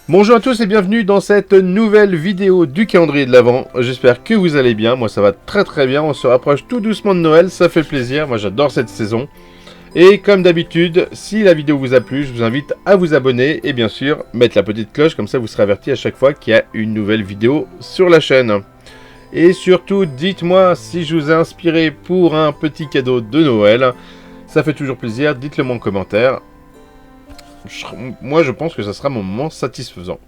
Bonjour à tous et bienvenue dans cette nouvelle vidéo du calendrier de l'Avent. J'espère que vous allez bien, moi ça va très bien, on se rapproche tout doucement de Noël, ça fait plaisir, moi j'adore cette saison. Et comme d'habitude, si la vidéo vous a plu, je vous invite à vous abonner et bien sûr mettre la petite cloche, comme ça vous serez averti à chaque fois qu'il y a une nouvelle vidéo sur la chaîne. Et surtout, dites-moi si je vous ai inspiré pour un petit cadeau de Noël, ça fait toujours plaisir, dites-le moi en commentaire. Moi je pense que ça sera mon moment satisfaisant.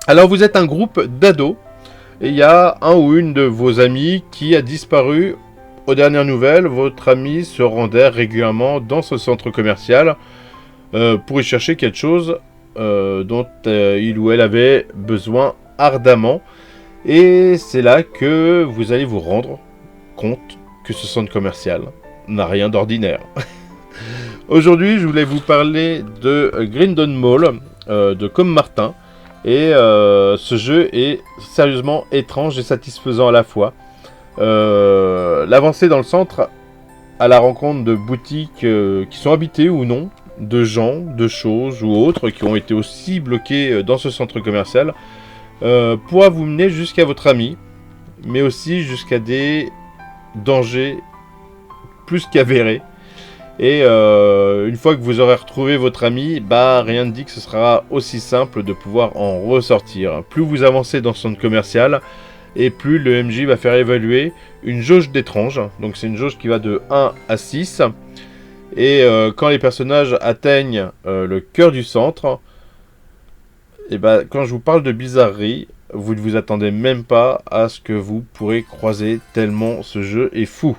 Alors vous êtes un groupe d'ados et il y a un ou une de vos amis qui a disparu. Aux dernières nouvelles, votre ami se rendait régulièrement dans ce centre commercial pour y chercher quelque chose dont il ou elle avait besoin ardemment. Et c'est là que vous allez vous rendre compte que ce centre commercial n'a rien d'ordinaire. Aujourd'hui, je voulais vous parler de Grindon Mall de Comme Martin. Et ce jeu est sérieusement étrange et satisfaisant à la fois. L'avancée dans le centre à la rencontre de boutiques qui sont habitées ou non, de gens, de choses ou autres qui ont été aussi bloqués dans ce centre commercial, pourra vous mener jusqu'à votre ami, mais aussi jusqu'à des dangers plus qu'avérés. Et une fois que vous aurez retrouvé votre ami, rien ne dit que ce sera aussi simple de pouvoir en ressortir. Plus vous avancez dans ce centre commercial, et plus le MJ va faire évaluer une jauge d'étrange. Donc c'est une jauge qui va de 1 à 6. Et quand les personnages atteignent le cœur du centre, et quand je vous parle de bizarrerie, vous ne vous attendez même pas à ce que vous pourrez croiser tellement ce jeu est fou.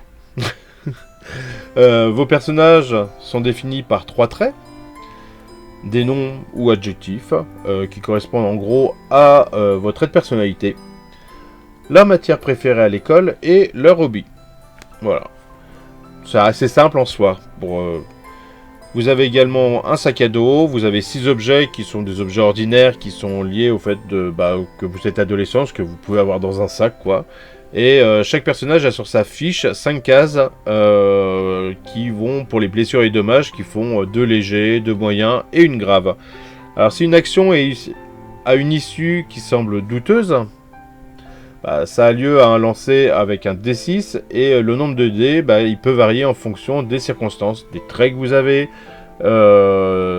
Vos personnages sont définis par 3 traits, des noms ou adjectifs qui correspondent en gros à votre trait de personnalité, leur matière préférée à l'école et leur hobby. Voilà. C'est assez simple en soi. Vous avez également un sac à dos, vous avez 6 objets qui sont des objets ordinaires qui sont liés au fait que vous êtes adolescent, ce que vous pouvez avoir dans un sac, quoi. Et chaque personnage a sur sa fiche 5 cases qui vont pour les blessures et dommages, qui font 2 légers, 2 moyens et une grave. Alors si une action a une issue qui semble douteuse, ça a lieu à un lancer avec un D6 et le nombre de dés, il peut varier en fonction des circonstances, des traits que vous avez,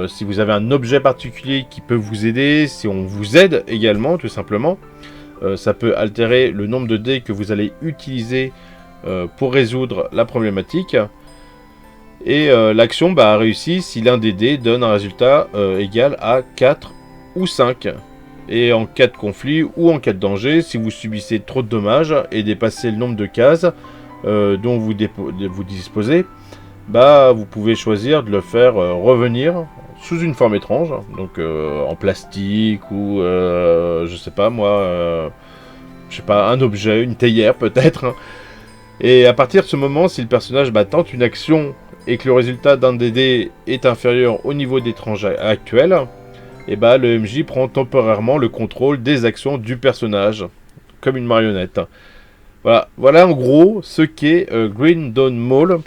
si vous avez un objet particulier qui peut vous aider, si on vous aide également tout simplement. Ça peut altérer le nombre de dés que vous allez utiliser pour résoudre la problématique. Et l'action a réussi si l'un des dés donne un résultat égal à 4 ou 5. Et en cas de conflit ou en cas de danger, si vous subissez trop de dommages et dépassez le nombre de cases dont vous disposez, vous pouvez choisir de le faire revenir sous une forme étrange, donc en plastique ou je sais pas moi, un objet, une théière peut-être. Et à partir de ce moment, si le personnage tente une action et que le résultat d'un des dés est inférieur au niveau d'étrange actuel, le MJ prend temporairement le contrôle des actions du personnage, comme une marionnette. Voilà en gros ce qu'est Grindon Mall.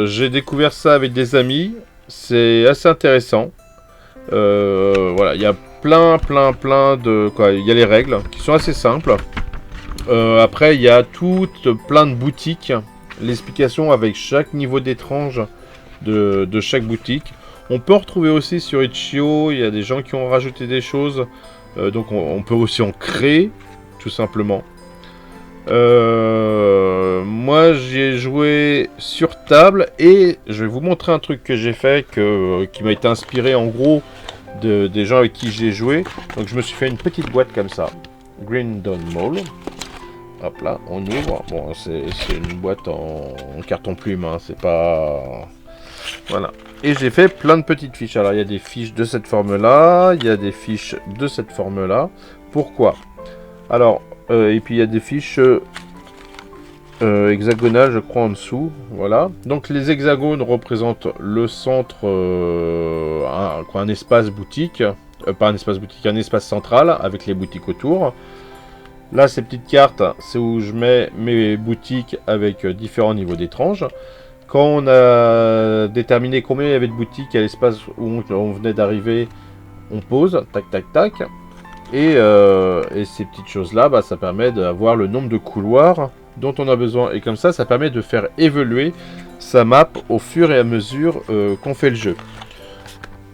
J'ai découvert ça avec des amis, c'est assez intéressant. Il y a plein de... Il y a les règles qui sont assez simples. Après, il y a plein de boutiques. L'explication avec chaque niveau d'étrange de chaque boutique. On peut retrouver aussi sur Itch.io, il y a des gens qui ont rajouté des choses. Donc on peut aussi en créer, tout simplement. Moi j'y ai joué sur table et je vais vous montrer un truc que j'ai fait qui m'a été inspiré en gros des gens avec qui j'ai joué. Donc je me suis fait une petite boîte comme ça, Grindon Mall. Hop là, on ouvre. Bon, c'est une boîte en carton plume, hein, c'est pas... Voilà. Et j'ai fait plein de petites fiches. Alors il y a des fiches de cette forme-là, il y a des fiches de cette forme-là. Pourquoi ? Alors, et puis il y a des fiches hexagonales, je crois, en dessous. Voilà. Donc les hexagones représentent le centre, un espace boutique. Pas un espace boutique, un espace central avec les boutiques autour. Là, ces petites cartes, c'est où je mets mes boutiques avec différents niveaux d'étranges. Quand on a déterminé combien il y avait de boutiques à l'espace où on venait d'arriver, On pose, tac, tac, tac. Et ces petites choses-là, bah, ça permet d'avoir le nombre de couloirs dont on a besoin. Et comme ça permet de faire évoluer sa map au fur et à mesure qu'on fait le jeu.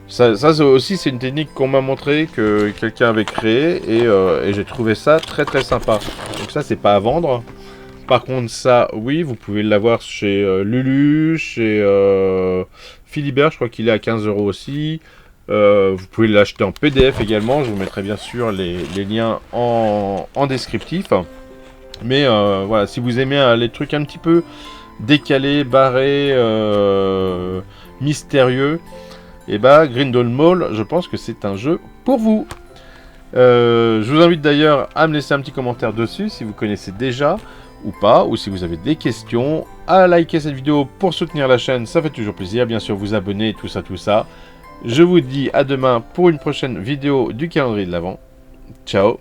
Ça aussi, c'est une technique qu'on m'a montré, que quelqu'un avait créé, et j'ai trouvé ça très très sympa. Donc ça, c'est pas à vendre. Par contre, ça, oui, vous pouvez l'avoir chez Lulu, chez Philibert, je crois qu'il est à 15 € aussi. Vous pouvez l'acheter en PDF également, je vous mettrai bien sûr les liens en descriptif. Mais voilà, si vous aimez les trucs un petit peu décalés, barrés, mystérieux, et bah Grindel Mall, je pense que c'est un jeu pour vous. Je vous invite d'ailleurs à me laisser un petit commentaire dessus si vous connaissez déjà ou pas, ou si vous avez des questions, à liker cette vidéo pour soutenir la chaîne, ça fait toujours plaisir, bien sûr vous abonner, tout ça. Je vous dis à demain pour une prochaine vidéo du calendrier de l'Avent. Ciao.